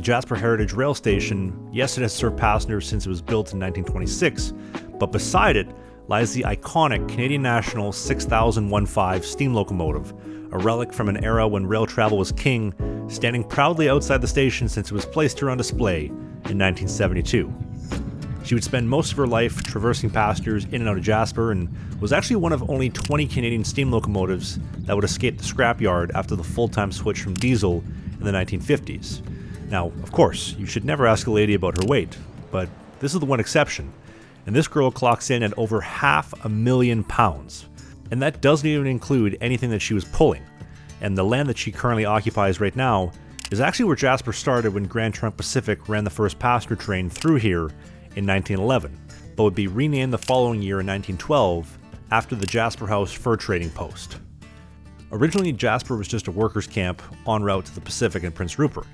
Jasper Heritage Rail Station, yes, it has served passengers since it was built in 1926, but beside it lies the iconic Canadian National 6015 steam locomotive, a relic from an era when rail travel was king, standing proudly outside the station since it was placed here on display in 1972. She would spend most of her life traversing passengers in and out of Jasper, and was actually one of only 20 Canadian steam locomotives that would escape the scrapyard after the full-time switch from diesel in the 1950s. Now, of course, you should never ask a lady about her weight, but this is the one exception, and this girl clocks in at over 500,000 pounds. And that doesn't even include anything that she was pulling. And the land that she currently occupies right now is actually where Jasper started when Grand Trunk Pacific ran the first passenger train through here in 1911, but would be renamed the following year in 1912 after the Jasper House fur trading post. Originally, Jasper was just a workers' camp en route to the Pacific and Prince Rupert,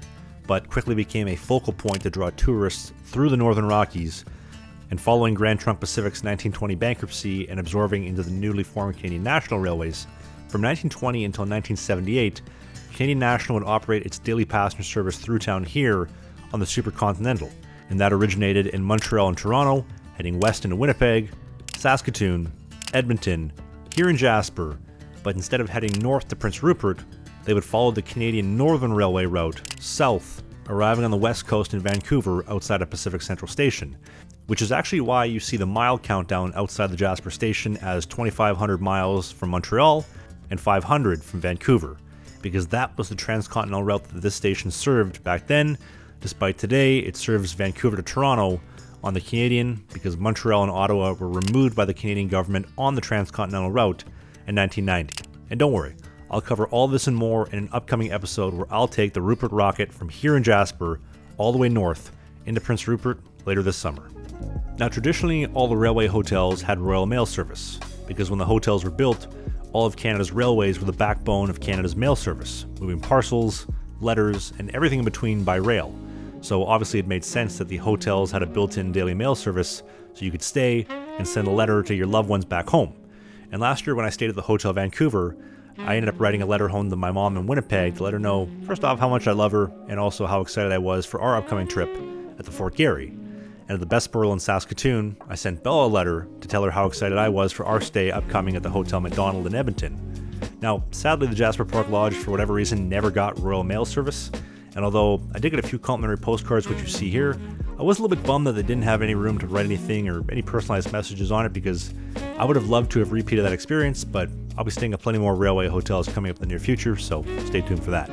but quickly became a focal point to draw tourists through the Northern Rockies, and following Grand Trunk Pacific's 1920 bankruptcy and absorbing into the newly formed Canadian National Railways, from 1920 until 1978, Canadian National would operate its daily passenger service through town here on the Supercontinental, and that originated in Montreal and Toronto, heading west into Winnipeg, Saskatoon, Edmonton, here in Jasper, but instead of heading north to Prince Rupert, they would follow the Canadian Northern Railway route south, arriving on the west coast in Vancouver outside of Pacific Central Station, which is actually why you see the mile countdown outside the Jasper station as 2,500 miles from Montreal and 500 from Vancouver, because that was the transcontinental route that this station served back then, despite today it serves Vancouver to Toronto on the Canadian, because Montreal and Ottawa were removed by the Canadian government on the transcontinental route in 1990. And don't worry, I'll cover all this and more in an upcoming episode where I'll take the Rupert Rocket from here in Jasper all the way north into Prince Rupert later this summer. Now, traditionally, all the railway hotels had Royal Mail service, because when the hotels were built, all of Canada's railways were the backbone of Canada's mail service, moving parcels, letters, and everything in between by rail. So obviously it made sense that the hotels had a built-in daily mail service so you could stay and send a letter to your loved ones back home. And last year when I stayed at the Hotel Vancouver, I ended up writing a letter home to my mom in Winnipeg to let her know, first off, how much I love her, and also how excited I was for our upcoming trip at the Fort Garry. And at the Best Burl in Saskatoon, I sent Bella a letter to tell her how excited I was for our stay upcoming at the Hotel McDonald in Edmonton. Now, sadly, the Jasper Park Lodge, for whatever reason, never got Royal Mail service, and although I did get a few complimentary postcards, which you see here, I was a little bit bummed that they didn't have any room to write anything or any personalized messages on it, because I would have loved to have repeated that experience, but I'll be staying at plenty more railway hotels coming up in the near future, so stay tuned for that.